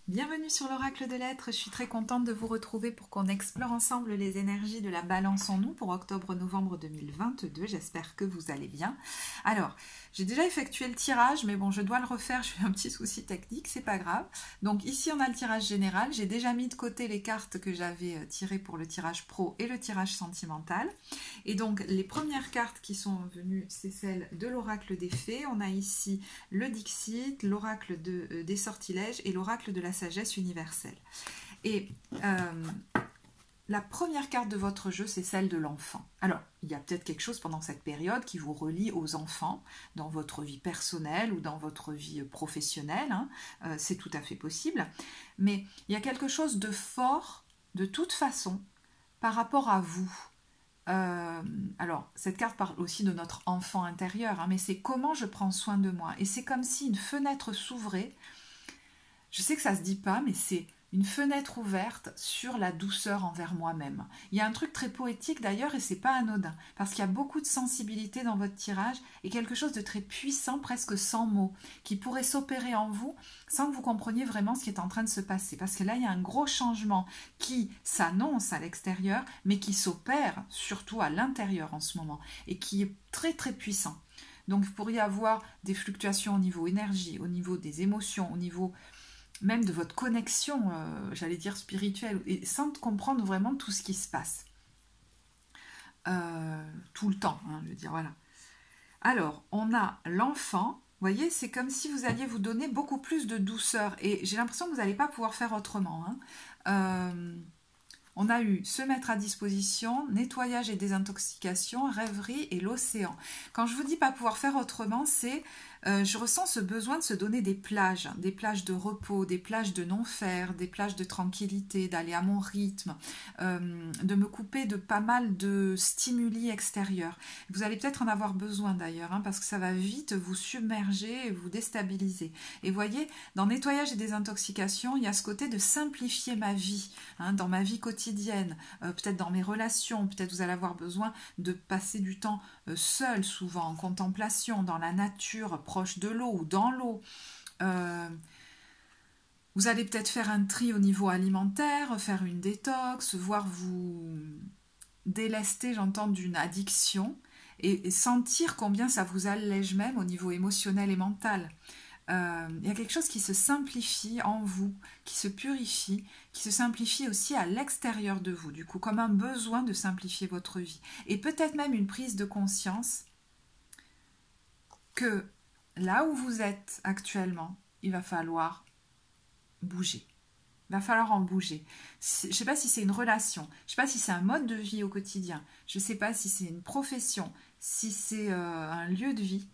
Bienvenue sur l'Oracle de l'Être, je suis très contente de vous retrouver pour qu'on explore ensemble les énergies de la balance en nous pour octobre-novembre 2022, j'espère que vous allez bien. Alors, j'ai déjà effectué le tirage, mais bon, je dois le refaire, j'ai eu un petit souci technique, c'est pas grave. Donc ici on a le tirage général, j'ai déjà mis de côté les cartes que j'avais tirées pour le tirage pro et le tirage sentimental. Et donc les premières cartes qui sont venues, c'est celles de l'Oracle des Fées, on a ici le Dixit, l'Oracle des Sortilèges et l'Oracle de la sagesse universelle. Et la première carte de votre jeu, c'est celle de l'enfant. Alors, il y a peut-être quelque chose pendant cette période qui vous relie aux enfants, dans votre vie personnelle ou dans votre vie professionnelle, hein. C'est tout à fait possible. Mais il y a quelque chose de fort, de toute façon, par rapport à vous. Alors, cette carte parle aussi de notre enfant intérieur, hein, mais c'est comment je prends soin de moi. Et c'est comme si une fenêtre s'ouvrait. Je sais que ça se dit pas, mais c'est une fenêtre ouverte sur la douceur envers moi-même. Il y a un truc très poétique d'ailleurs et c'est pas anodin, parce qu'il y a beaucoup de sensibilité dans votre tirage et quelque chose de très puissant, presque sans mots, qui pourrait s'opérer en vous sans que vous compreniez vraiment ce qui est en train de se passer. Parce que là, il y a un gros changement qui s'annonce à l'extérieur, mais qui s'opère surtout à l'intérieur en ce moment et qui est très très puissant. Donc vous pourriez avoir des fluctuations au niveau énergie, au niveau des émotions, au niveau même de votre connexion, j'allais dire spirituelle, et sans comprendre vraiment tout ce qui se passe. Tout le temps, hein, je veux dire, voilà. Alors, on a l'enfant, vous voyez, c'est comme si vous alliez vous donner beaucoup plus de douceur, et j'ai l'impression que vous n'allez pas pouvoir faire autrement, hein. On a eu se mettre à disposition, nettoyage et désintoxication, rêverie et l'océan. Quand je vous dis pas pouvoir faire autrement, c'est je ressens ce besoin de se donner des plages de repos, des plages de non-faire, des plages de tranquillité, d'aller à mon rythme, de me couper de pas mal de stimuli extérieurs. Vous allez peut-être en avoir besoin d'ailleurs, hein, parce que ça va vite vous submerger et vous déstabiliser. Et voyez, dans nettoyage et désintoxication, il y a ce côté de simplifier ma vie, hein, dans ma vie quotidienne, peut-être dans mes relations, peut-être vous allez avoir besoin de passer du temps seul, souvent en contemplation, dans la nature, proche de l'eau ou dans l'eau. Vous allez peut-être faire un tri au niveau alimentaire, faire une détox, voire vous délester, j'entends, d'une addiction et sentir combien ça vous allège même au niveau émotionnel et mental. Il y a quelque chose qui se simplifie en vous, qui se purifie, qui se simplifie aussi à l'extérieur de vous, du coup, comme un besoin de simplifier votre vie. Et peut-être même une prise de conscience que là où vous êtes actuellement, il va falloir bouger. Il va falloir en bouger. Je ne sais pas si c'est une relation, je ne sais pas si c'est un mode de vie au quotidien, je ne sais pas si c'est une profession, si c'est un lieu de vie,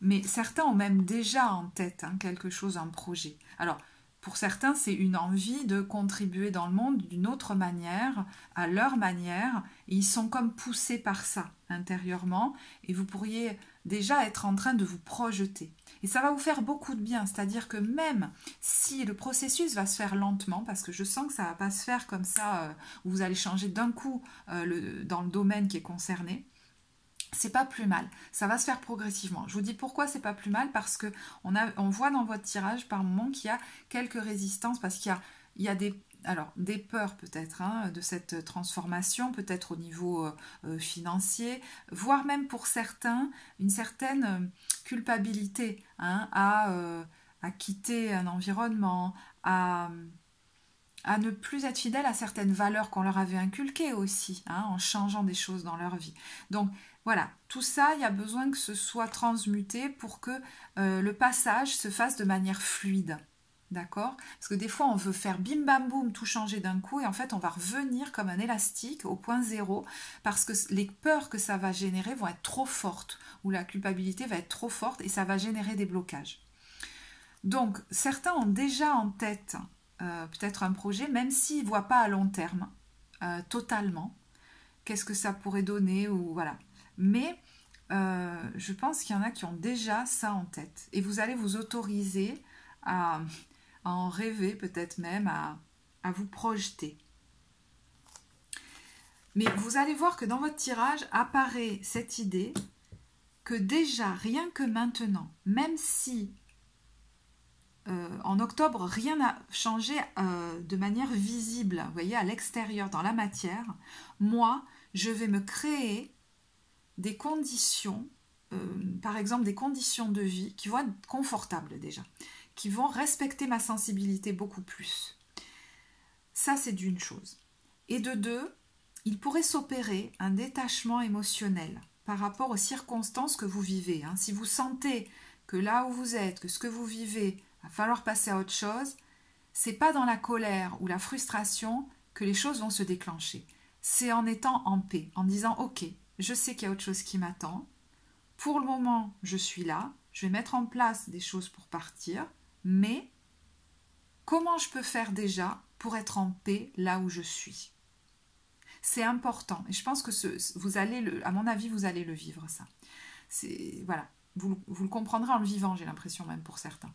mais certains ont même déjà en tête quelque chose, un projet. Alors, pour certains, c'est une envie de contribuer dans le monde d'une autre manière, à leur manière, et ils sont comme poussés par ça intérieurement, et vous pourriez déjà être en train de vous projeter. Et ça va vous faire beaucoup de bien, c'est-à-dire que même si le processus va se faire lentement, parce que je sens que ça ne va pas se faire comme ça, où vous allez changer d'un coup dans le domaine qui est concerné, c'est pas plus mal, ça va se faire progressivement. Je vous dis pourquoi c'est pas plus mal, parce que on voit dans votre tirage par moment qu'il y a quelques résistances, parce qu'il y a des peurs peut-être, hein, de cette transformation, peut-être au niveau financier, voire même pour certains, une certaine culpabilité, hein, à quitter un environnement, à ne plus être fidèle à certaines valeurs qu'on leur avait inculquées aussi, hein, en changeant des choses dans leur vie. Donc voilà, tout ça, il y a besoin que ce soit transmuté pour que le passage se fasse de manière fluide. D'accord? Parce que des fois, on veut faire bim bam boum, tout changer d'un coup, et en fait, on va revenir comme un élastique au point zéro, parce que les peurs que ça va générer vont être trop fortes, ou la culpabilité va être trop forte, et ça va générer des blocages. Donc, certains ont déjà en tête peut-être un projet, même s'ils ne voient pas à long terme, totalement, qu'est-ce que ça pourrait donner, ou voilà. Mais je pense qu'il y en a qui ont déjà ça en tête. Et vous allez vous autoriser à en rêver, peut-être même à vous projeter. Mais vous allez voir que dans votre tirage apparaît cette idée que déjà, rien que maintenant, même si en octobre, rien n'a changé de manière visible, vous voyez, à l'extérieur, dans la matière. Moi, je vais me créer des conditions, par exemple des conditions de vie qui vont être confortables déjà, qui vont respecter ma sensibilité beaucoup plus. Ça, c'est d'une chose. Et de deux, il pourrait s'opérer un détachement émotionnel par rapport aux circonstances que vous vivez. Si vous sentez que là où vous êtes, que ce que vous vivez, va falloir passer à autre chose, c'est pas dans la colère ou la frustration que les choses vont se déclencher. C'est en étant en paix, en disant ok, je sais qu'il y a autre chose qui m'attend. Pour le moment, je suis là, je vais mettre en place des choses pour partir, mais comment je peux faire déjà pour être en paix là où je suis? C'est important. Et je pense que vous allez, à mon avis, vous allez le vivre, ça. Voilà. Vous le comprendrez en le vivant, j'ai l'impression même pour certains.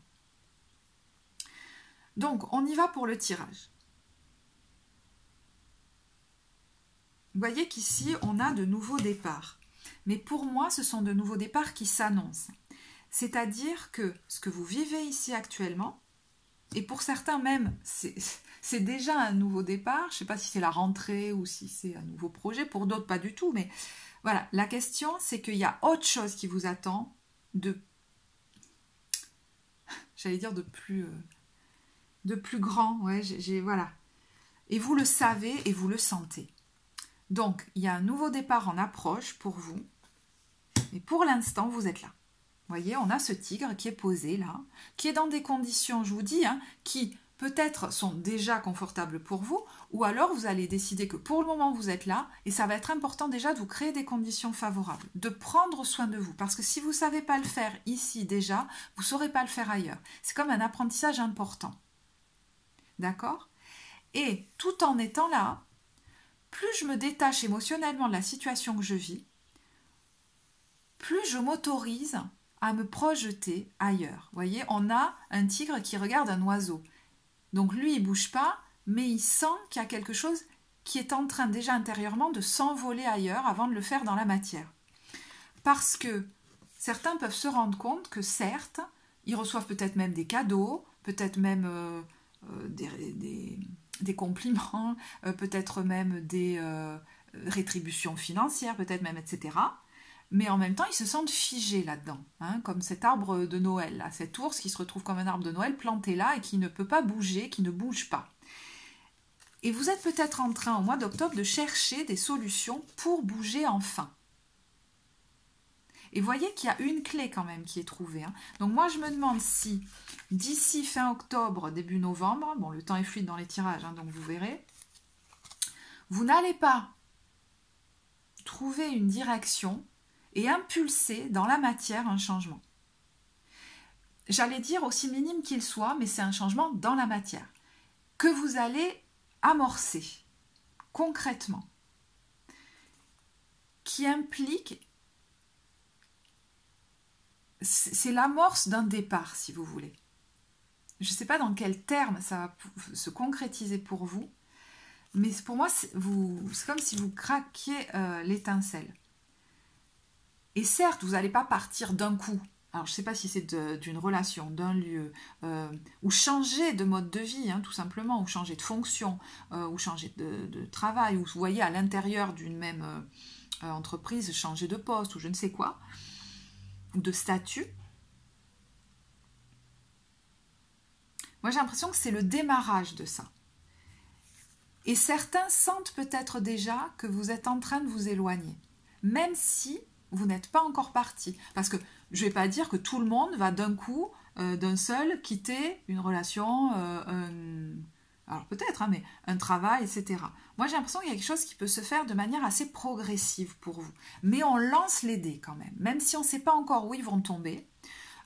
Donc, on y va pour le tirage. Vous voyez qu'ici, on a de nouveaux départs. Mais pour moi, ce sont de nouveaux départs qui s'annoncent. C'est-à-dire que ce que vous vivez ici actuellement, et pour certains même, c'est déjà un nouveau départ. Je ne sais pas si c'est la rentrée ou si c'est un nouveau projet. Pour d'autres, pas du tout. Mais voilà, la question, c'est qu'il y a autre chose qui vous attend j'allais dire de plus grand. Ouais, voilà. Et vous le savez et vous le sentez. Donc, il y a un nouveau départ en approche pour vous. Et pour l'instant, vous êtes là. Vous voyez, on a ce tigre qui est posé là, qui est dans des conditions, je vous dis, qui peut-être sont déjà confortables pour vous, ou alors vous allez décider que pour le moment vous êtes là, et ça va être important déjà de vous créer des conditions favorables, de prendre soin de vous, parce que si vous ne savez pas le faire ici déjà, vous ne saurez pas le faire ailleurs. C'est comme un apprentissage important. D'accord? Et tout en étant là, plus je me détache émotionnellement de la situation que je vis, plus je m'autorise à me projeter ailleurs. Vous voyez, on a un tigre qui regarde un oiseau. Donc lui, il ne bouge pas, mais il sent qu'il y a quelque chose qui est en train déjà intérieurement de s'envoler ailleurs avant de le faire dans la matière. Parce que certains peuvent se rendre compte que certes, ils reçoivent peut-être même des cadeaux, peut-être même des compliments, peut-être même des rétributions financières, peut-être même, etc. Mais en même temps, ils se sentent figés là-dedans, comme cet arbre de Noël, là, cet ours qui se retrouve comme un arbre de Noël planté là et qui ne peut pas bouger, qui ne bouge pas. Et vous êtes peut-être en train, au mois d'octobre, de chercher des solutions pour bouger enfin. Et voyez qu'il y a une clé quand même qui est trouvée. Donc moi, je me demande si, d'ici fin octobre, début novembre, bon, le temps est fluide dans les tirages, donc vous verrez, vous n'allez pas trouver une direction et impulser dans la matière un changement. J'allais dire aussi minime qu'il soit, mais c'est un changement dans la matière, que vous allez amorcer concrètement, qui implique, c'est l'amorce d'un départ, si vous voulez. Je ne sais pas dans quels termes ça va se concrétiser pour vous, mais pour moi, c'est comme si vous craquiez l'étincelle. Et certes, vous n'allez pas partir d'un coup. Alors, je ne sais pas si c'est d'une relation, d'un lieu, ou changer de mode de vie, tout simplement, ou changer de fonction, ou changer de travail, ou vous voyez, à l'intérieur d'une même entreprise, changer de poste, ou je ne sais quoi, ou de statut. Moi, j'ai l'impression que c'est le démarrage de ça. Et certains sentent peut-être déjà que vous êtes en train de vous éloigner, même si vous n'êtes pas encore parti. Parce que je ne vais pas dire que tout le monde va d'un coup, d'un seul, quitter une relation, alors peut-être, mais un travail, etc. Moi, j'ai l'impression qu'il y a quelque chose qui peut se faire de manière assez progressive pour vous. Mais on lance les dés quand même si on ne sait pas encore où ils vont tomber.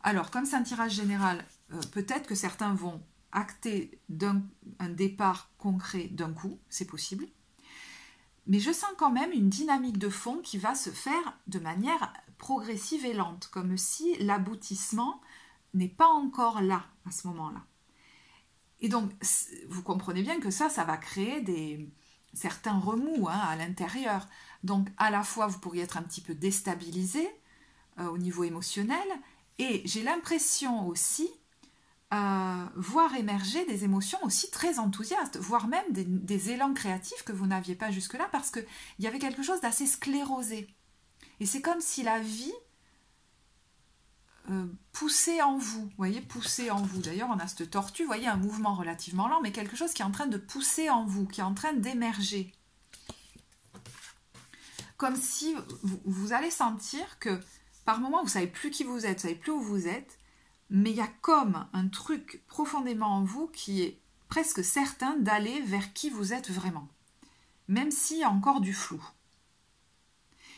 Alors, comme c'est un tirage général, peut-être que certains vont acter un départ concret d'un coup, c'est possible. Mais je sens quand même une dynamique de fond qui va se faire de manière progressive et lente, comme si l'aboutissement n'est pas encore là, à ce moment-là. Et donc, vous comprenez bien que ça va créer certains remous à l'intérieur. Donc, à la fois, vous pourriez être un petit peu déstabilisé au niveau émotionnel, et j'ai l'impression aussi voir émerger des émotions aussi très enthousiastes, voire même des élans créatifs que vous n'aviez pas jusque-là, parce qu'il y avait quelque chose d'assez sclérosé. Et c'est comme si la vie poussait en vous, vous voyez, poussait en vous. D'ailleurs, on a cette tortue, vous voyez, un mouvement relativement lent, mais quelque chose qui est en train de pousser en vous, qui est en train d'émerger. Comme si vous allez sentir que, par moments, vous ne savez plus qui vous êtes, vous ne savez plus où vous êtes, mais il y a comme un truc profondément en vous qui est presque certain d'aller vers qui vous êtes vraiment, même s'il y a encore du flou.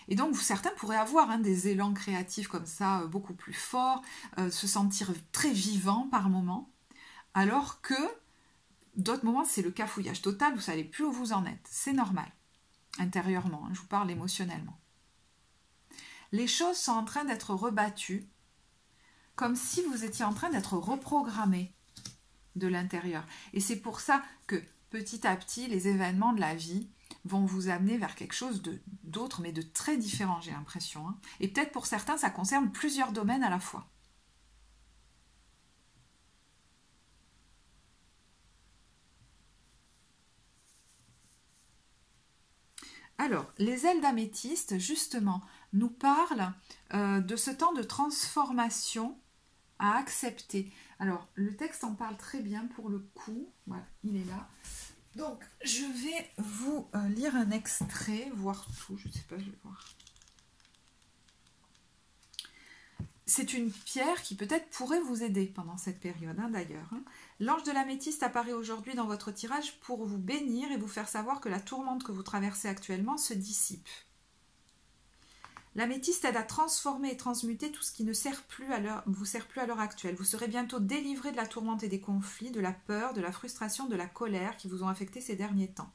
Et donc certains pourraient avoir des élans créatifs comme ça, beaucoup plus forts, se sentir très vivants par moments, alors que d'autres moments c'est le cafouillage total, vous ne savez plus où vous en êtes. C'est normal, intérieurement, je vous parle émotionnellement. Les choses sont en train d'être rebattues, comme si vous étiez en train d'être reprogrammé de l'intérieur. Et c'est pour ça que petit à petit, les événements de la vie vont vous amener vers quelque chose d'autre, mais de très différent, j'ai l'impression. Et peut-être pour certains, ça concerne plusieurs domaines à la fois. Alors, les ailes d'améthyste, justement, nous parlent de ce temps de transformation à accepter. Alors, le texte en parle très bien pour le coup. Voilà, il est là. Donc, je vais vous lire un extrait, voir tout, je ne sais pas, je vais voir. C'est une pierre qui peut-être pourrait vous aider pendant cette période, d'ailleurs. L'ange de l'améthyste apparaît aujourd'hui dans votre tirage pour vous bénir et vous faire savoir que la tourmente que vous traversez actuellement se dissipe. L'améthyste aide à transformer et transmuter tout ce qui ne vous sert plus à l'heure actuelle. Vous serez bientôt délivré de la tourmente et des conflits, de la peur, de la frustration, de la colère qui vous ont affecté ces derniers temps.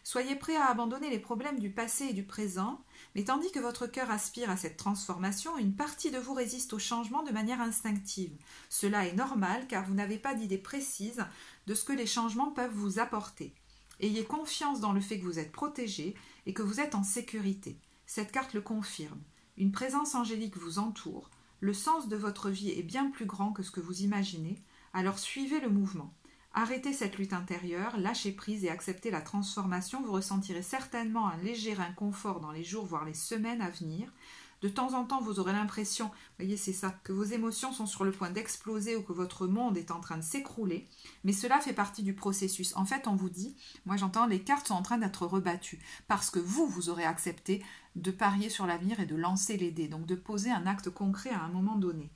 Soyez prêts à abandonner les problèmes du passé et du présent, mais tandis que votre cœur aspire à cette transformation, une partie de vous résiste au changement de manière instinctive. Cela est normal car vous n'avez pas d'idée précise de ce que les changements peuvent vous apporter. Ayez confiance dans le fait que vous êtes protégé et que vous êtes en sécurité. Cette carte le confirme. Une présence angélique vous entoure. Le sens de votre vie est bien plus grand que ce que vous imaginez. Alors suivez le mouvement. Arrêtez cette lutte intérieure, lâchez prise et acceptez la transformation. Vous ressentirez certainement un léger inconfort dans les jours, voire les semaines à venir. De temps en temps, vous aurez l'impression, voyez, c'est ça, que vos émotions sont sur le point d'exploser ou que votre monde est en train de s'écrouler. Mais cela fait partie du processus. En fait, on vous dit, moi j'entends, les cartes sont en train d'être rebattues. Parce que vous aurez accepté de parier sur l'avenir et de lancer les dés. Donc de poser un acte concret à un moment donné.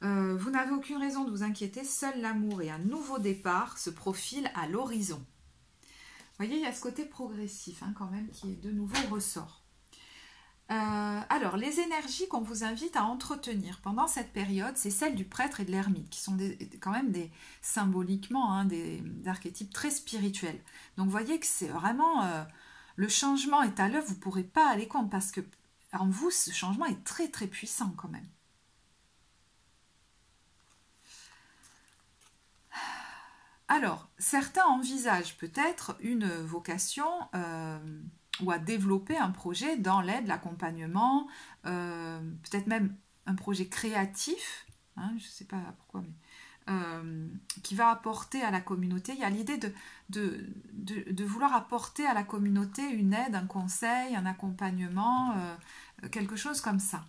Vous n'avez aucune raison de vous inquiéter. Seul l'amour et un nouveau départ se profilent à l'horizon. Vous voyez, il y a ce côté progressif quand même qui est de nouveau ressort. Alors, les énergies qu'on vous invite à entretenir pendant cette période, c'est celles du prêtre et de l'ermite, qui sont quand même symboliquement des archétypes très spirituels. Donc, vous voyez que c'est vraiment... le changement est à l'œuvre, vous ne pourrez pas aller contre, parce que en vous, ce changement est très très puissant quand même. Alors, certains envisagent peut-être une vocation... ou à développer un projet dans l'aide, l'accompagnement, peut-être même un projet créatif, je ne sais pas pourquoi, mais qui va apporter à la communauté. Il y a l'idée de vouloir apporter à la communauté une aide, un conseil, un accompagnement, quelque chose comme ça.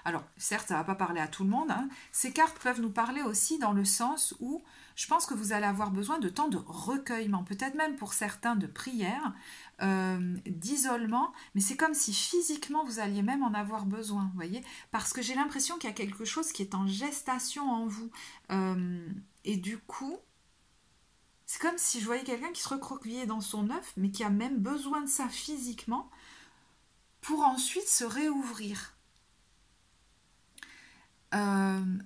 Alors, certes, ça ne va pas parler à tout le monde. Ces cartes peuvent nous parler aussi dans le sens où je pense que vous allez avoir besoin de temps de recueillement, peut-être même pour certains de prière, d'isolement, mais c'est comme si physiquement vous alliez même en avoir besoin, vous voyez, parce que j'ai l'impression qu'il y a quelque chose qui est en gestation en vous. Et du coup, c'est comme si je voyais quelqu'un qui se recroquevillait dans son œuf, mais qui a même besoin de ça physiquement pour ensuite se réouvrir.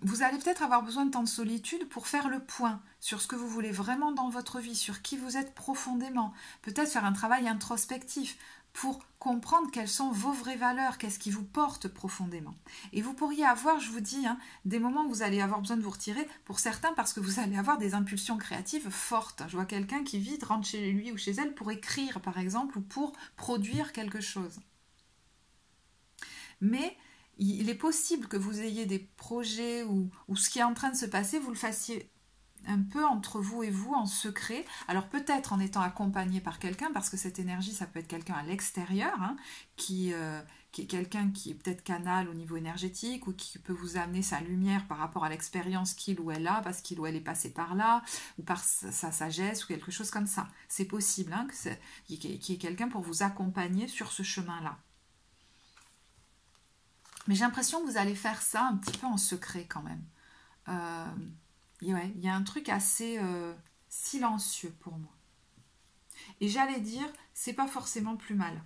Vous allez peut-être avoir besoin de temps de solitude pour faire le point sur ce que vous voulez vraiment dans votre vie, sur qui vous êtes profondément, peut-être faire un travail introspectif pour comprendre quelles sont vos vraies valeurs, qu'est-ce qui vous porte profondément. Et vous pourriez avoir, je vous dis, des moments où vous allez avoir besoin de vous retirer, pour certains parce que vous allez avoir des impulsions créatives fortes. Je vois quelqu'un qui vite rentre chez lui ou chez elle pour écrire par exemple ou pour produire quelque chose. Mais il est possible que vous ayez des projets ou ce qui est en train de se passer, vous le fassiez un peu entre vous et vous en secret, alors peut-être en étant accompagné par quelqu'un, parce que cette énergie, ça peut être quelqu'un à l'extérieur, hein, qui est quelqu'un qui est peut-être canal au niveau énergétique, ou qui peut vous amener sa lumière par rapport à l'expérience qu'il ou elle a, parce qu'il ou elle est passé par là, ou par sa sagesse, ou quelque chose comme ça. C'est possible hein, qu'il y ait quelqu'un pour vous accompagner sur ce chemin-là. Mais j'ai l'impression que vous allez faire ça un petit peu en secret quand même. Ouais, il y a un truc assez silencieux pour moi. Et j'allais dire, c'est pas forcément plus mal.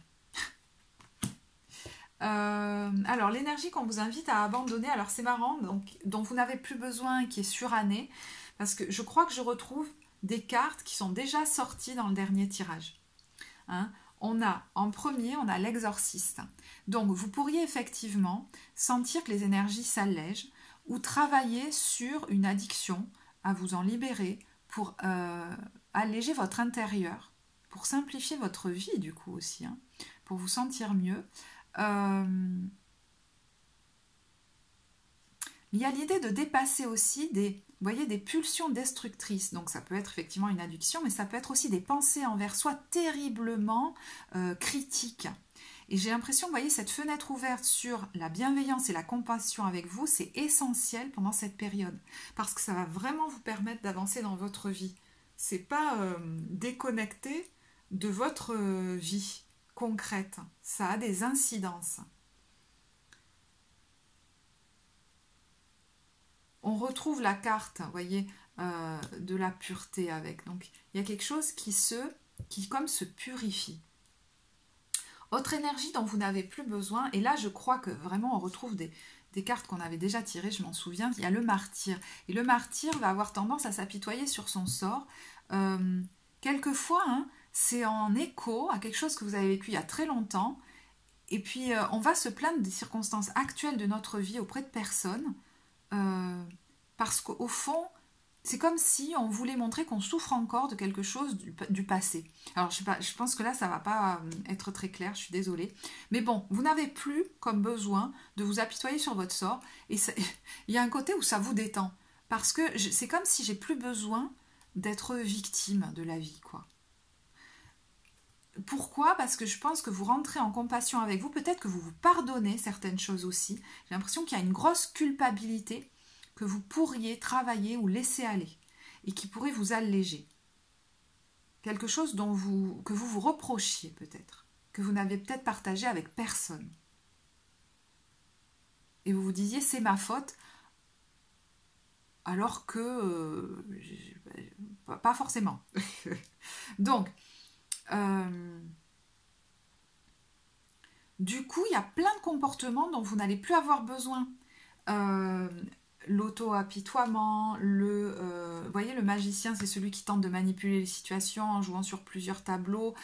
Alors, l'énergie qu'on vous invite à abandonner, alors c'est marrant, donc, dont vous n'avez plus besoin, qui est surannée, parce que je crois que je retrouve des cartes qui sont déjà sorties dans le dernier tirage. Hein, en premier, on a l'exorciste. Donc, vous pourriez effectivement sentir que les énergies s'allègent, ou travailler sur une addiction, à vous en libérer pour alléger votre intérieur, pour simplifier votre vie du coup aussi, hein, pour vous sentir mieux. Il y a l'idée de dépasser aussi vous voyez, des pulsions destructrices. Donc ça peut être effectivement une addiction, mais ça peut être aussi des pensées envers soi terriblement critiques. Et j'ai l'impression, vous voyez, cette fenêtre ouverte sur la bienveillance et la compassion avec vous, c'est essentiel pendant cette période. Parce que ça va vraiment vous permettre d'avancer dans votre vie. C'est pas déconnecté de votre vie concrète. Ça a des incidences. On retrouve la carte, vous voyez, de la pureté avec. Donc, il y a quelque chose qui comme se purifie. Autre énergie dont vous n'avez plus besoin, et là je crois que vraiment on retrouve des cartes qu'on avait déjà tirées, je m'en souviens, il y a le martyr. Et le martyr va avoir tendance à s'apitoyer sur son sort. Quelquefois, hein, c'est en écho à quelque chose que vous avez vécu il y a très longtemps, et puis on va se plaindre des circonstances actuelles de notre vie auprès de personnes, parce qu'au fond, c'est comme si on voulait montrer qu'on souffre encore de quelque chose du passé. Alors, je pense que là, ça ne va pas être très clair, je suis désolée. Mais bon, vous n'avez plus comme besoin de vous apitoyer sur votre sort. Et il y a un côté où ça vous détend. Parce que c'est comme si j'ai plus besoin d'être victime de la vie, quoi. Pourquoi? Parce que je pense que vous rentrez en compassion avec vous. Peut-être que vous vous pardonnez certaines choses aussi. J'ai l'impression qu'il y a une grosse culpabilité que vous pourriez travailler ou laisser aller et qui pourrait vous alléger. Quelque chose que vous vous reprochiez peut-être, que vous n'avez peut-être partagé avec personne. Et vous vous disiez c'est ma faute, alors que pas forcément. Donc, du coup, il y a plein de comportements dont vous n'allez plus avoir besoin. L'auto-apitoiement, vous voyez, le magicien, c'est celui qui tente de manipuler les situations en jouant sur plusieurs tableaux,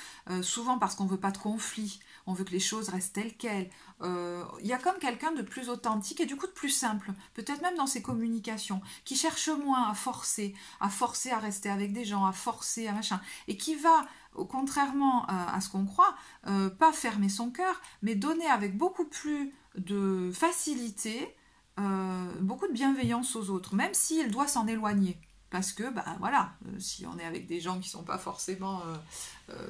souvent parce qu'on ne veut pas de conflit, on veut que les choses restent telles quelles. Il y a comme quelqu'un de plus authentique et du coup de plus simple, peut-être même dans ses communications, qui cherche moins à forcer à rester avec des gens, à forcer à machin, et qui va, contrairement à ce qu'on croit, pas fermer son cœur, mais donner avec beaucoup plus de facilité, beaucoup de bienveillance aux autres, même s'il doit s'en éloigner. Parce que, ben voilà, si on est avec des gens qui ne sont pas forcément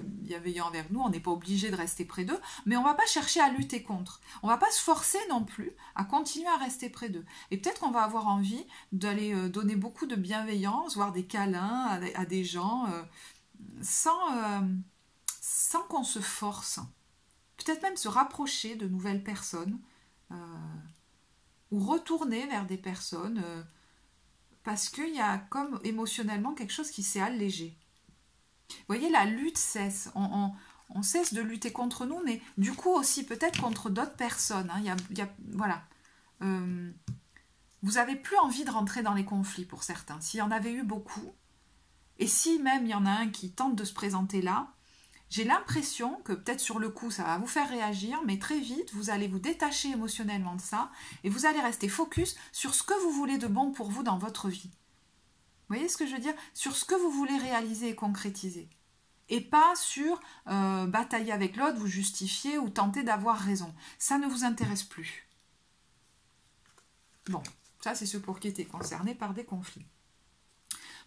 bienveillants envers nous, on n'est pas obligé de rester près d'eux, mais on ne va pas chercher à lutter contre. On ne va pas se forcer non plus à continuer à rester près d'eux. Et peut-être qu'on va avoir envie d'aller donner beaucoup de bienveillance, voire des câlins à des gens, sans qu'on se force. Peut-être même se rapprocher de nouvelles personnes, ou retourner vers des personnes parce qu'il y a comme émotionnellement quelque chose qui s'est allégé. Vous voyez, la lutte cesse. On cesse de lutter contre nous, mais du coup aussi peut-être contre d'autres personnes. Hein. Voilà. Vous n'avez plus envie de rentrer dans les conflits pour certains. S'il y en avait eu beaucoup, et si même il y en a un qui tente de se présenter là, j'ai l'impression que peut-être sur le coup, ça va vous faire réagir, mais très vite, vous allez vous détacher émotionnellement de ça et vous allez rester focus sur ce que vous voulez de bon pour vous dans votre vie. Vous voyez ce que je veux dire? Sur ce que vous voulez réaliser et concrétiser. Et pas sur batailler avec l'autre, vous justifier ou tenter d'avoir raison. Ça ne vous intéresse plus. Bon, ça c'est ceux pour qui étaient concernés par des conflits.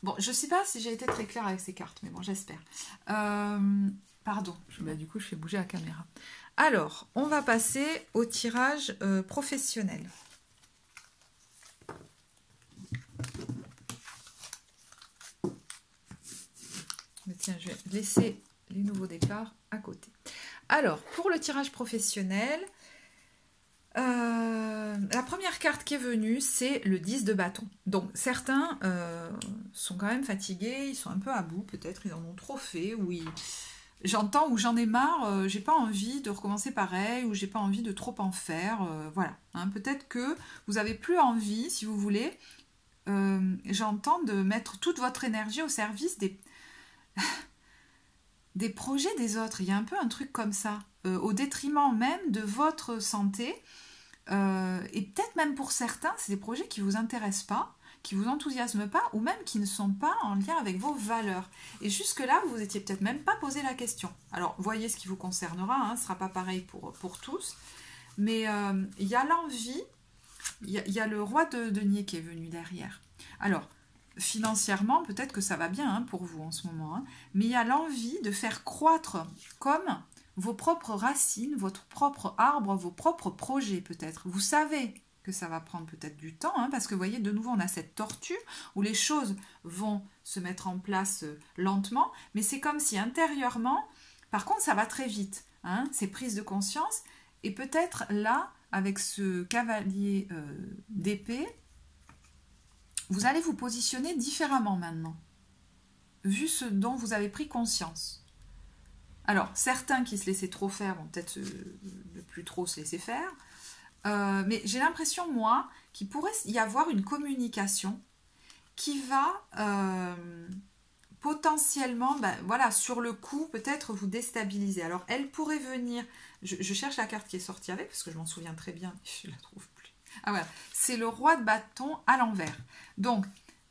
Bon, je ne sais pas si j'ai été très claire avec ces cartes, mais bon, j'espère. Pardon, du coup, je fais bouger la caméra. Alors, on va passer au tirage professionnel. Mais tiens, je vais laisser les nouveaux départs à côté. Alors, pour le tirage professionnel, la première carte qui est venue, c'est le 10 de bâton. Donc, certains sont quand même fatigués, ils sont un peu à bout, peut-être, ils en ont trop fait, ou j'entends ou j'en ai marre, j'ai pas envie de recommencer pareil, ou j'ai pas envie de trop en faire, voilà. Hein, peut-être que vous avez plus envie, si vous voulez, j'entends de mettre toute votre énergie au service des projets des autres. Il y a un peu un truc comme ça, au détriment même de votre santé. Et peut-être même pour certains, c'est des projets qui ne vous intéressent pas, qui ne vous enthousiasment pas, ou même qui ne sont pas en lien avec vos valeurs. Et jusque-là, vous vous étiez peut-être même pas posé la question. Alors, voyez ce qui vous concernera, hein, ce ne sera pas pareil pour tous. Mais il y a l'envie, il y a le roi de denier qui est venu derrière. Alors, financièrement, peut-être que ça va bien hein, pour vous en ce moment, hein, mais il y a l'envie de faire croître comme vos propres racines, votre propre arbre, vos propres projets peut-être. Vous savez que ça va prendre peut-être du temps, hein, parce que vous voyez, de nouveau, on a cette tortue où les choses vont se mettre en place lentement, mais c'est comme si intérieurement, par contre, ça va très vite. Hein, c'est prise de conscience, et peut-être là, avec ce cavalier d'épée, vous allez vous positionner différemment maintenant, vu ce dont vous avez pris conscience. Alors, certains qui se laissaient trop faire vont peut-être ne plus trop se laisser faire. Mais j'ai l'impression, moi, qu'il pourrait y avoir une communication qui va potentiellement, voilà, sur le coup, peut-être vous déstabiliser. Alors, elle pourrait venir... Je cherche la carte qui est sortie avec, parce que je m'en souviens très bien, je la trouve plus. Ah voilà, c'est le roi de bâton à l'envers. Donc,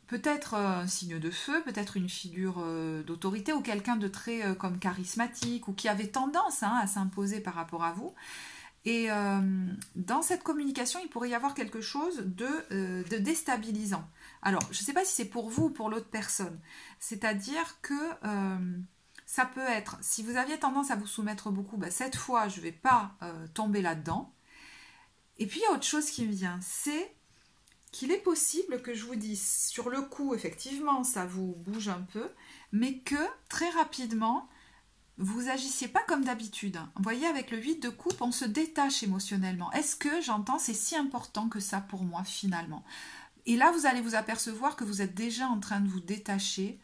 peut-être un signe de feu, peut-être une figure d'autorité ou quelqu'un de très comme charismatique ou qui avait tendance hein, à s'imposer par rapport à vous. Et dans cette communication, il pourrait y avoir quelque chose de déstabilisant. Alors, je ne sais pas si c'est pour vous ou pour l'autre personne. C'est-à-dire que ça peut être, si vous aviez tendance à vous soumettre beaucoup, cette fois, je ne vais pas tomber là-dedans. Et puis, il y a autre chose qui me vient, c'est qu'il est possible que je vous dise, sur le coup, effectivement, ça vous bouge un peu, mais que très rapidement, vous agissiez pas comme d'habitude. Vous voyez, avec le 8 de coupe, on se détache émotionnellement. Est-ce que, j'entends, c'est si important que ça pour moi, finalement? Et là, vous allez vous apercevoir que vous êtes déjà en train de vous détacher,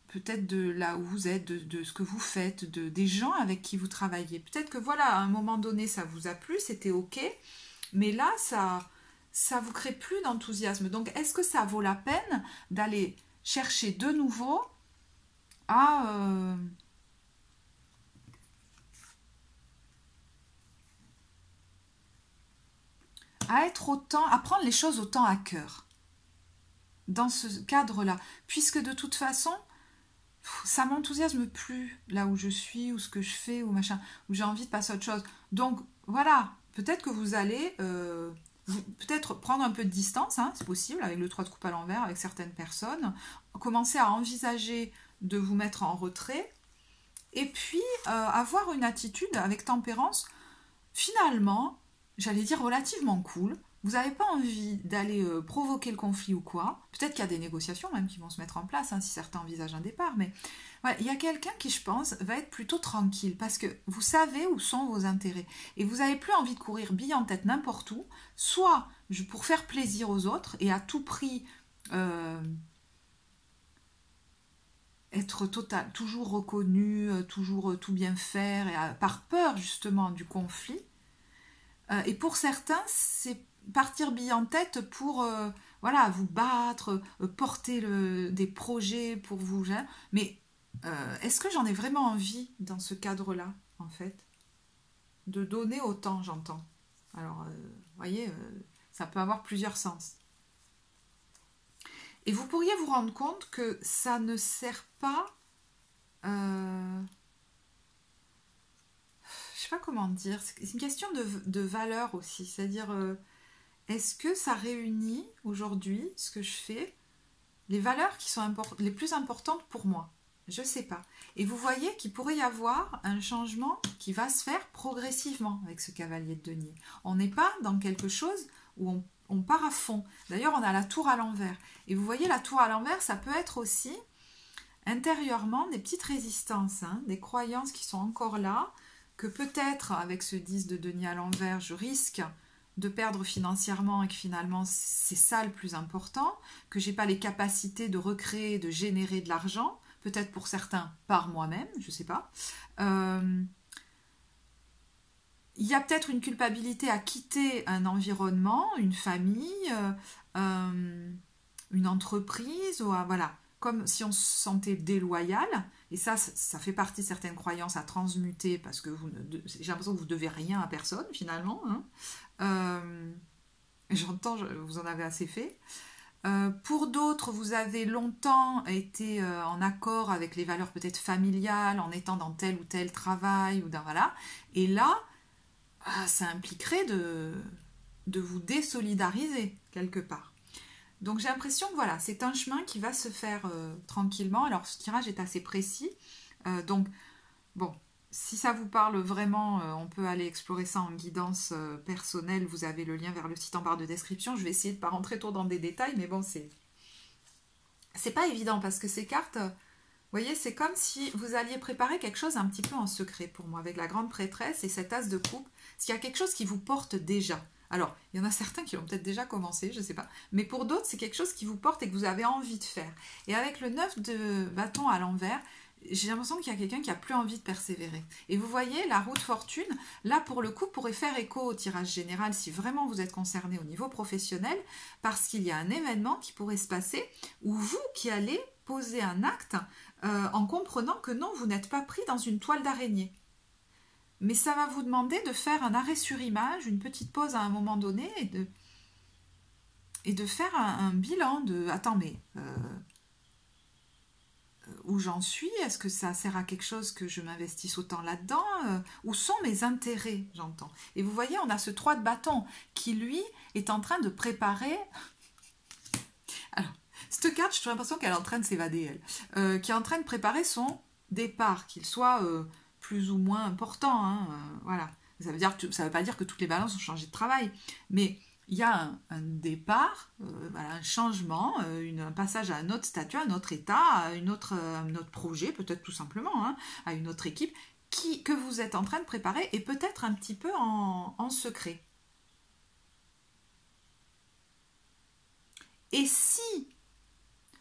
peut-être de là où vous êtes, de ce que vous faites, des gens avec qui vous travaillez. Peut-être que, voilà, à un moment donné, ça vous a plu, c'était OK, mais là, ça vous crée plus d'enthousiasme. Donc, est-ce que ça vaut la peine d'aller chercher de nouveau à être autant, à prendre les choses autant à cœur dans ce cadre-là, puisque de toute façon, ça m'enthousiasme plus là où je suis, ou ce que je fais, ou machin, où j'ai envie de passer à autre chose. Donc, voilà, peut-être que vous allez... peut-être prendre un peu de distance, hein, c'est possible, avec le 3 de coupe à l'envers, avec certaines personnes, commencer à envisager de vous mettre en retrait, et puis avoir une attitude avec tempérance, finalement, j'allais dire relativement cool. Vous n'avez pas envie d'aller provoquer le conflit ou quoi. Peut-être qu'il y a des négociations même qui vont se mettre en place, hein, si certains envisagent un départ, mais ouais, il y a quelqu'un qui, je pense, va être plutôt tranquille, parce que vous savez où sont vos intérêts, et vous n'avez plus envie de courir bille en tête n'importe où, soit pour faire plaisir aux autres, et à tout prix être toujours reconnu, toujours tout bien faire, et par peur justement du conflit. Et pour certains, c'est partir bille en tête pour voilà, vous battre, porter des projets pour vous. Hein. Mais est-ce que j'en ai vraiment envie dans ce cadre-là, en fait? De donner autant, j'entends. Alors, vous voyez, ça peut avoir plusieurs sens. Et vous pourriez vous rendre compte que ça ne sert pas... je sais pas comment dire, c'est une question de valeur aussi, c'est-à-dire est-ce que ça réunit aujourd'hui, ce que je fais, les valeurs qui sont les plus importantes pour moi? Je ne sais pas. Et vous voyez qu'il pourrait y avoir un changement qui va se faire progressivement avec ce cavalier de denier. On n'est pas dans quelque chose où on part à fond. D'ailleurs, on a la tour à l'envers. Et vous voyez, la tour à l'envers, ça peut être aussi intérieurement des petites résistances, hein, des croyances qui sont encore là, que peut-être avec ce 10 de denier à l'envers, je risque de perdre financièrement et que finalement c'est ça le plus important, que j'ai pas les capacités de recréer, de générer de l'argent, peut-être pour certains par moi-même, je sais pas. Il y a peut-être une culpabilité à quitter un environnement, une famille, une entreprise, ou voilà, comme si on se sentait déloyal. Et ça fait partie de certaines croyances à transmuter parce que j'ai l'impression que vous ne devez rien à personne finalement. Hein. J'entends, vous en avez assez fait. Pour d'autres, vous avez longtemps été en accord avec les valeurs peut-être familiales, en étant dans tel ou tel travail, ou dans, voilà. Et là, ça impliquerait de vous désolidariser quelque part. Donc j'ai l'impression que voilà, c'est un chemin qui va se faire tranquillement. Alors ce tirage est assez précis. Donc bon, si ça vous parle vraiment, on peut aller explorer ça en guidance personnelle. Vous avez le lien vers le site en barre de description. Je vais essayer de ne pas rentrer trop dans des détails, mais bon, c'est pas évident parce que ces cartes, vous voyez, c'est comme si vous alliez préparer quelque chose un petit peu en secret pour moi, avec la grande prêtresse et cet as de coupe. S'il y a quelque chose qui vous porte déjà. Alors, il y en a certains qui l'ont peut-être déjà commencé, je ne sais pas. Mais pour d'autres, c'est quelque chose qui vous porte et que vous avez envie de faire. Et avec le 9 de bâton à l'envers, j'ai l'impression qu'il y a quelqu'un qui a plus envie de persévérer. Et vous voyez, la roue de fortune, là pour le coup, pourrait faire écho au tirage général si vraiment vous êtes concerné au niveau professionnel, parce qu'il y a un événement qui pourrait se passer où vous qui allez poser un acte en comprenant que non, vous n'êtes pas pris dans une toile d'araignée. Mais ça va vous demander de faire un arrêt sur image, une petite pause à un moment donné et de faire un bilan de « Attends, mais où j'en suis? Est-ce que ça sert à quelque chose que je m'investisse autant là-dedans? Où sont mes intérêts ?» J'entends. Et vous voyez, on a ce 3 de bâton qui, lui, est en train de préparer... Alors, cette carte, j'ai l'impression qu'elle est en train de s'évader, elle. Qui est en train de préparer son départ, qu'il soit... plus ou moins important, hein, voilà. Ça veut pas dire que toutes les balances ont changé de travail, mais il y a un départ, voilà, un changement, un passage à un autre statut, à un autre état, à un autre projet, peut-être tout simplement, hein, à une autre équipe, que vous êtes en train de préparer, et peut-être un petit peu en secret. Et si,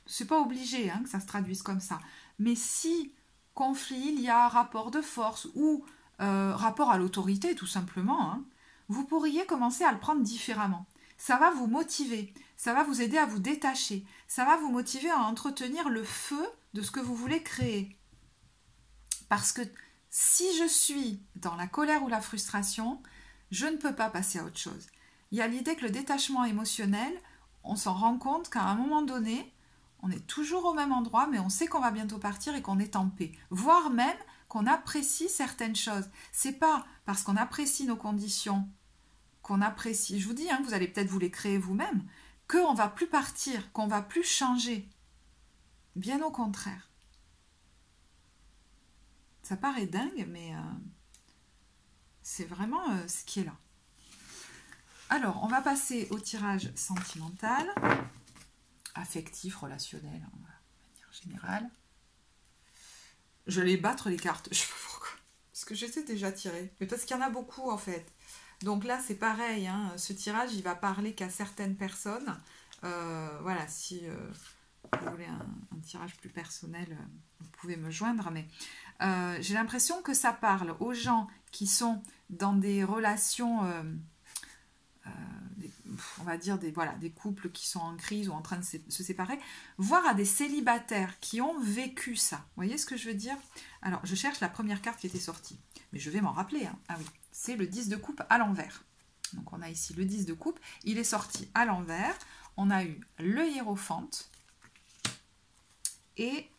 c'est pas obligé hein, que ça se traduise comme ça, mais si conflit, il y a rapport de force ou rapport à l'autorité tout simplement, hein, vous pourriez commencer à le prendre différemment. Ça va vous motiver, ça va vous aider à vous détacher, ça va vous motiver à entretenir le feu de ce que vous voulez créer. Parce que si je suis dans la colère ou la frustration, je ne peux pas passer à autre chose. Il y a l'idée que le détachement émotionnel, on s'en rend compte qu'à un moment donné, on est toujours au même endroit, mais on sait qu'on va bientôt partir et qu'on est en paix. Voire même qu'on apprécie certaines choses. C'est pas parce qu'on apprécie nos conditions, qu'on apprécie, je vous dis, hein, vous allez peut-être vous les créer vous-même, qu'on va plus partir, qu'on va plus changer. Bien au contraire. Ça paraît dingue, mais c'est vraiment ce qui est là. Alors, on va passer au tirage sentimental, affectif, relationnel, de manière générale. Je vais battre les cartes, je sais pas pourquoi, parce que je sais déjà tirer, mais parce qu'il y en a beaucoup en fait. Donc là, c'est pareil, hein, ce tirage, il va parler qu'à certaines personnes. Voilà, si vous voulez un tirage plus personnel, vous pouvez me joindre, mais j'ai l'impression que ça parle aux gens qui sont dans des relations... on va dire des couples qui sont en crise ou en train de se séparer, voire à des célibataires qui ont vécu ça. Vous voyez ce que je veux dire? Alors, je cherche la première carte qui était sortie, mais je vais m'en rappeler. Hein. Ah oui, c'est le 10 de coupe à l'envers. Donc, on a ici le 10 de coupe. Il est sorti à l'envers. On a eu le hiérophante et...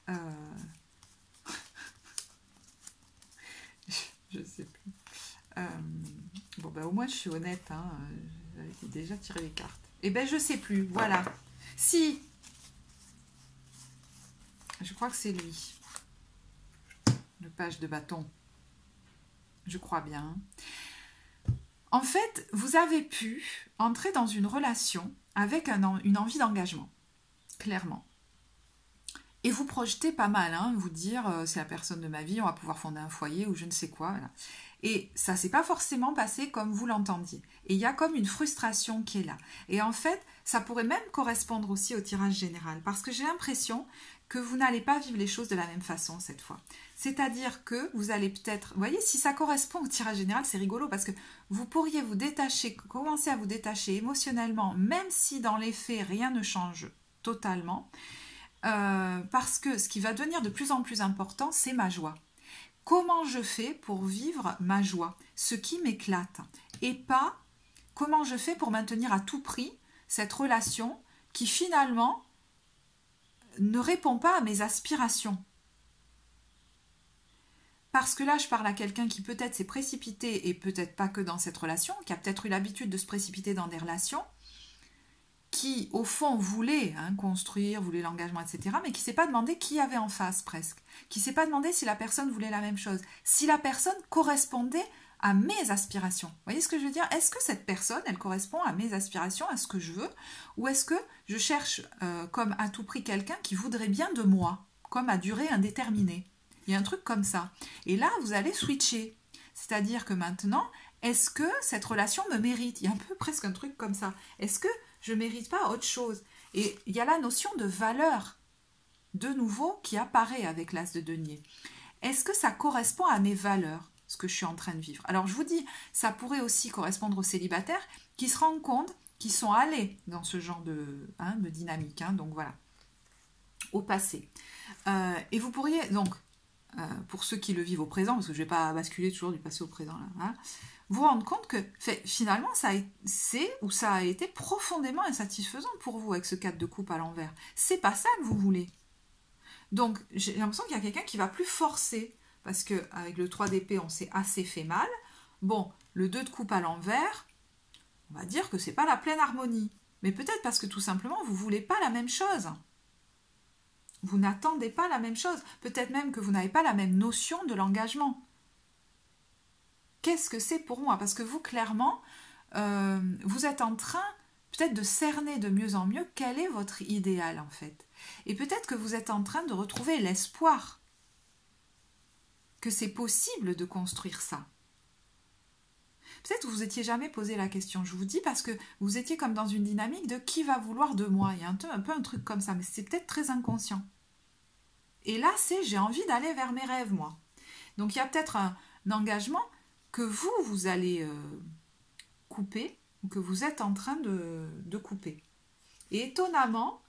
je sais plus. Bon, bah, au moins, je suis honnête, hein. J'avais déjà tiré les cartes. Eh bien, je sais plus. Voilà. Si. Je crois que c'est lui. Le page de bâton. Je crois bien. En fait, vous avez pu entrer dans une relation avec une envie d'engagement. Clairement. Et vous projetez pas mal, hein, vous dire c'est la personne de ma vie, on va pouvoir fonder un foyer ou je ne sais quoi. Voilà. Et ça s'est pas forcément passé comme vous l'entendiez. Et il y a comme une frustration qui est là. Et en fait, ça pourrait même correspondre aussi au tirage général. Parce que j'ai l'impression que vous n'allez pas vivre les choses de la même façon cette fois. C'est-à-dire que vous allez peut-être... Vous voyez, si ça correspond au tirage général, c'est rigolo parce que vous pourriez vous détacher, commencer à vous détacher émotionnellement, même si dans les faits, rien ne change totalement. Parce que ce qui va devenir de plus en plus important, c'est ma joie. Comment je fais pour vivre ma joie, ce qui m'éclate, et pas comment je fais pour maintenir à tout prix cette relation qui finalement ne répond pas à mes aspirations. Parce que là, je parle à quelqu'un qui peut-être s'est précipité, et peut-être pas que dans cette relation, qui a peut-être eu l'habitude de se précipiter dans des relations, qui, au fond, voulait construire, voulait l'engagement, etc., mais qui ne s'est pas demandé qui y avait en face, presque. Qui ne s'est pas demandé si la personne voulait la même chose. Si la personne correspondait à mes aspirations. Vous voyez ce que je veux dire? Est-ce que cette personne, elle correspond à mes aspirations, à ce que je veux? Ou est-ce que je cherche, comme à tout prix, quelqu'un qui voudrait bien de moi, comme à durée indéterminée? Il y a un truc comme ça. Et là, vous allez switcher. C'est-à-dire que maintenant, est-ce que cette relation me mérite? Il y a un peu presque un truc comme ça. Est-ce que je ne mérite pas autre chose? Et il y a la notion de valeur, de nouveau, qui apparaît avec l'as de denier. Est-ce que ça correspond à mes valeurs, ce que je suis en train de vivre? Alors, je vous dis, ça pourrait aussi correspondre aux célibataires qui se rendent compte qu'ils sont allés dans ce genre de dynamique. Donc, voilà, au passé. Et vous pourriez, donc, pour ceux qui le vivent au présent, parce que je ne vais pas basculer toujours du passé au présent, là, vous rendre compte que finalement ça a été profondément insatisfaisant pour vous avec ce 4 de coupe à l'envers. C'est pas ça que vous voulez. Donc j'ai l'impression qu'il y a quelqu'un qui va plus forcer, parce qu'avec le 3 d'épée on s'est assez fait mal. Bon, le 2 de coupe à l'envers, on va dire que c'est pas la pleine harmonie. Mais peut-être parce que tout simplement vous voulez pas la même chose. Vous n'attendez pas la même chose. Peut-être même que vous n'avez pas la même notion de l'engagement. Qu'est-ce que c'est pour moi? Parce que vous, clairement, vous êtes en train peut-être de cerner de mieux en mieux quel est votre idéal, en fait. Et peut-être que vous êtes en train de retrouver l'espoir que c'est possible de construire ça. Peut-être que vous n'étiez jamais posé la question, je vous dis, parce que vous étiez comme dans une dynamique de qui va vouloir de moi. Il y a un peu un truc comme ça, mais c'est peut-être très inconscient. Et là, c'est j'ai envie d'aller vers mes rêves, moi. Donc il y a peut-être un engagement que vous allez couper, ou que vous êtes en train de couper. Et étonnamment,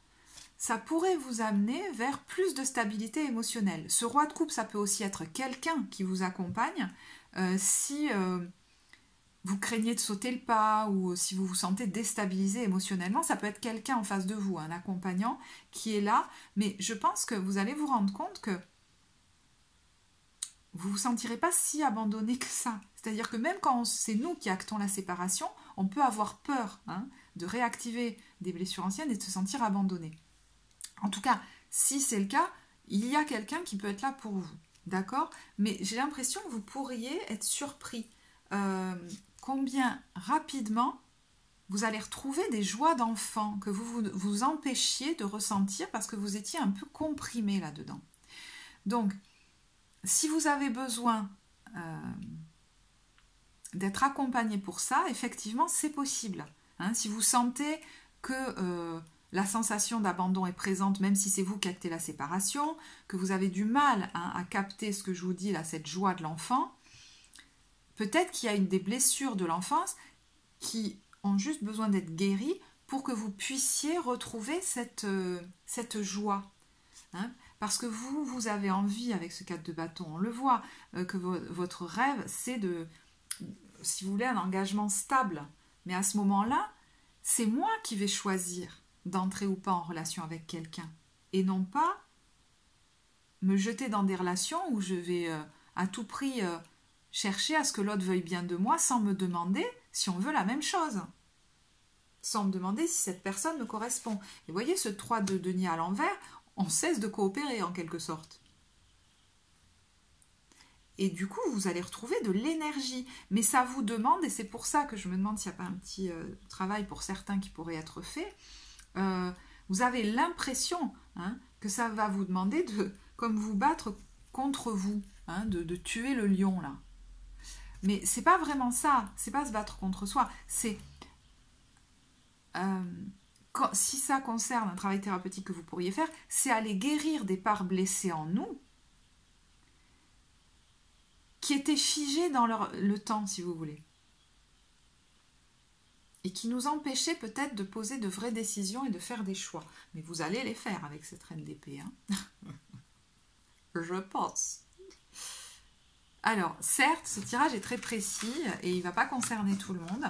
ça pourrait vous amener vers plus de stabilité émotionnelle. Ce roi de coupe, ça peut aussi être quelqu'un qui vous accompagne si vous craignez de sauter le pas ou si vous vous sentez déstabilisé émotionnellement. Ça peut être quelqu'un en face de vous, un accompagnant qui est là. Mais je pense que vous allez vous rendre compte que vous ne vous sentirez pas si abandonné que ça. C'est-à-dire que même quand c'est nous qui actons la séparation, on peut avoir peur de réactiver des blessures anciennes et de se sentir abandonné. En tout cas, si c'est le cas, il y a quelqu'un qui peut être là pour vous. D'accord? Mais j'ai l'impression que vous pourriez être surpris combien rapidement vous allez retrouver des joies d'enfant que vous empêchiez de ressentir parce que vous étiez un peu comprimé là-dedans. Donc, si vous avez besoin d'être accompagné pour ça, effectivement, c'est possible. Si vous sentez que la sensation d'abandon est présente, même si c'est vous qui actez la séparation, que vous avez du mal à capter ce que je vous dis là, cette joie de l'enfant, peut-être qu'il y a des blessures de l'enfance qui ont juste besoin d'être guéries pour que vous puissiez retrouver cette joie. Parce que vous avez envie, avec ce 4 de bâton, on le voit, que votre rêve, c'est si vous voulez, un engagement stable. Mais à ce moment-là, c'est moi qui vais choisir d'entrer ou pas en relation avec quelqu'un. Et non pas me jeter dans des relations où je vais à tout prix chercher à ce que l'autre veuille bien de moi sans me demander si on veut la même chose. sans me demander si cette personne me correspond. Et vous voyez, ce 3 de denier à l'envers, on cesse de coopérer en quelque sorte. Et du coup, vous allez retrouver de l'énergie. Mais ça vous demande, et c'est pour ça que je me demande s'il n'y a pas un petit travail pour certains qui pourrait être fait, vous avez l'impression que ça va vous demander de, comme vous battre contre vous, de tuer le lion là. Mais c'est pas vraiment ça, c'est pas se battre contre soi, c'est si ça concerne un travail thérapeutique que vous pourriez faire, c'est aller guérir des parts blessées en nous qui étaient figées dans le temps, si vous voulez. Et qui nous empêchaient peut-être de poser de vraies décisions et de faire des choix. Mais vous allez les faire avec cette reine d'épée. Je pense. Alors, certes, ce tirage est très précis et il ne va pas concerner tout le monde.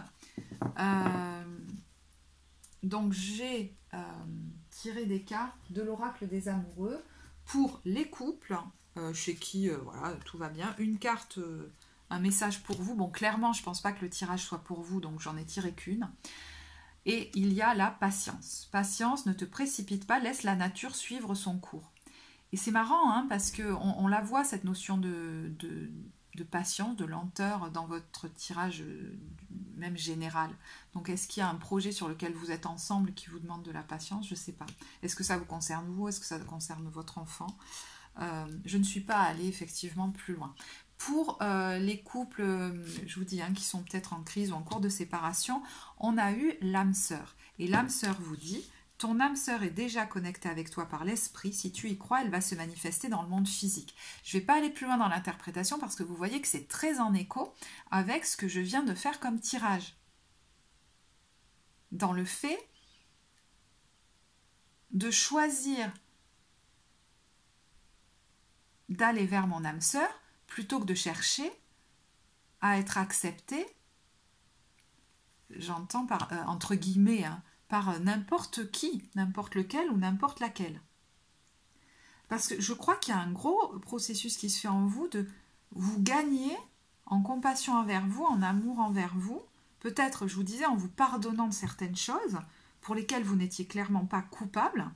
Donc, j'ai tiré des cartes de l'oracle des amoureux pour les couples chez qui voilà, tout va bien. Une carte, un message pour vous. Bon, clairement, je ne pense pas que le tirage soit pour vous, donc j'en ai tiré qu'une. Et il y a la patience. Patience, ne te précipite pas, laisse la nature suivre son cours. Et c'est marrant, parce qu'on la voit, cette notion de patience, de lenteur dans votre tirage même général. Donc, est-ce qu'il y a un projet sur lequel vous êtes ensemble qui vous demande de la patience? Je ne sais pas. Est-ce que ça vous concerne vous? Est-ce que ça concerne votre enfant? Je ne suis pas allée effectivement plus loin. Pour les couples, je vous dis, qui sont peut-être en crise ou en cours de séparation, on a eu l'âme sœur. Et l'âme sœur vous dit... Ton âme sœur est déjà connectée avec toi par l'esprit. Si tu y crois, elle va se manifester dans le monde physique. Je ne vais pas aller plus loin dans l'interprétation parce que vous voyez que c'est très en écho avec ce que je viens de faire comme tirage. Dans le fait de choisir d'aller vers mon âme sœur plutôt que de chercher à être acceptée, j'entends par entre guillemets, par n'importe qui, n'importe lequel ou n'importe laquelle. Parce que je crois qu'il y a un gros processus qui se fait en vous de vous gagner en compassion envers vous, en amour envers vous, peut-être, je vous disais, en vous pardonnant de certaines choses pour lesquelles vous n'étiez clairement pas coupable,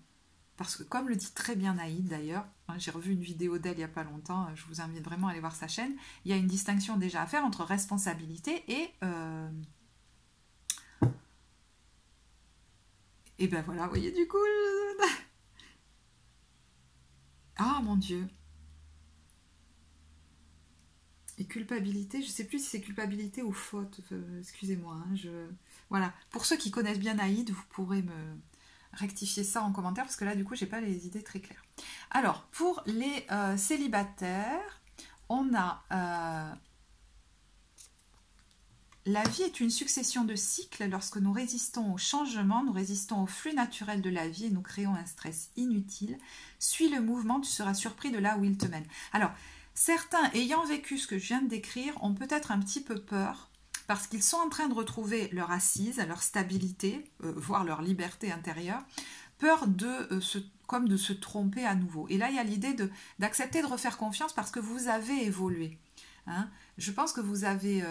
parce que comme le dit très bien Naïd d'ailleurs, j'ai revu une vidéo d'elle il n'y a pas longtemps, je vous invite vraiment à aller voir sa chaîne, il y a une distinction déjà à faire entre responsabilité et ben voilà, vous voyez, du coup... Ah, mon Dieu. Et culpabilité, je ne sais plus si c'est culpabilité ou faute. Excusez-moi. Voilà. Pour ceux qui connaissent bien Naïd, vous pourrez me rectifier ça en commentaire, parce que là, du coup, je n'ai pas les idées très claires. Alors, pour les célibataires, on a... La vie est une succession de cycles. Lorsque nous résistons au changement, nous résistons au flux naturel de la vie et nous créons un stress inutile. Suis le mouvement, tu seras surpris de là où il te mène. Alors, certains, ayant vécu ce que je viens de décrire, ont peut-être un petit peu peur parce qu'ils sont en train de retrouver leur assise, leur stabilité, voire leur liberté intérieure, peur de se tromper à nouveau. Et là, il y a l'idée d'accepter de refaire confiance parce que vous avez évolué. Je pense que vous avez...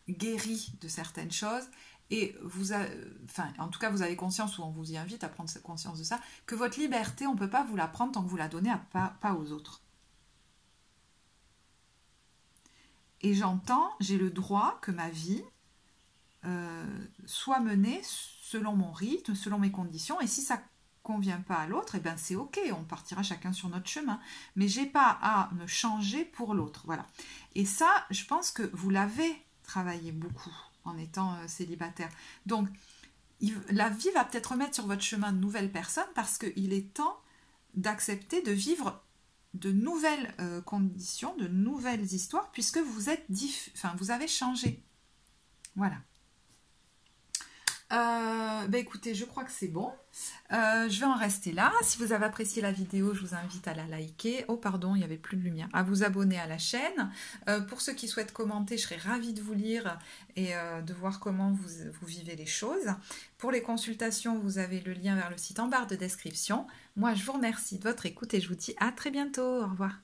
guéri de certaines choses et en tout cas vous avez conscience, ou on vous y invite à prendre conscience de ça, que votre liberté, on ne peut pas vous la prendre tant que vous la donnez pas aux autres. Et j'ai le droit que ma vie soit menée selon mon rythme, selon mes conditions, et si ça convient pas à l'autre, c'est ok, on partira chacun sur notre chemin, mais j'ai pas à me changer pour l'autre, voilà. Et ça, je pense que vous l'avez travailler beaucoup en étant célibataire. Donc, la vie va peut-être remettre sur votre chemin de nouvelles personnes parce qu'il est temps d'accepter de vivre de nouvelles conditions, de nouvelles histoires, puisque vous êtes vous avez changé. Voilà. Écoutez, je crois que c'est bon. Je vais en rester là. Si vous avez apprécié la vidéo, je vous invite à la liker. Oh pardon, il n'y avait plus de lumière. À vous abonner à la chaîne. Pour ceux qui souhaitent commenter, je serai ravie de vous lire et de voir comment vous vivez les choses. Pour les consultations, vous avez le lien vers le site en barre de description. Moi, je vous remercie de votre écoute et je vous dis à très bientôt. Au revoir.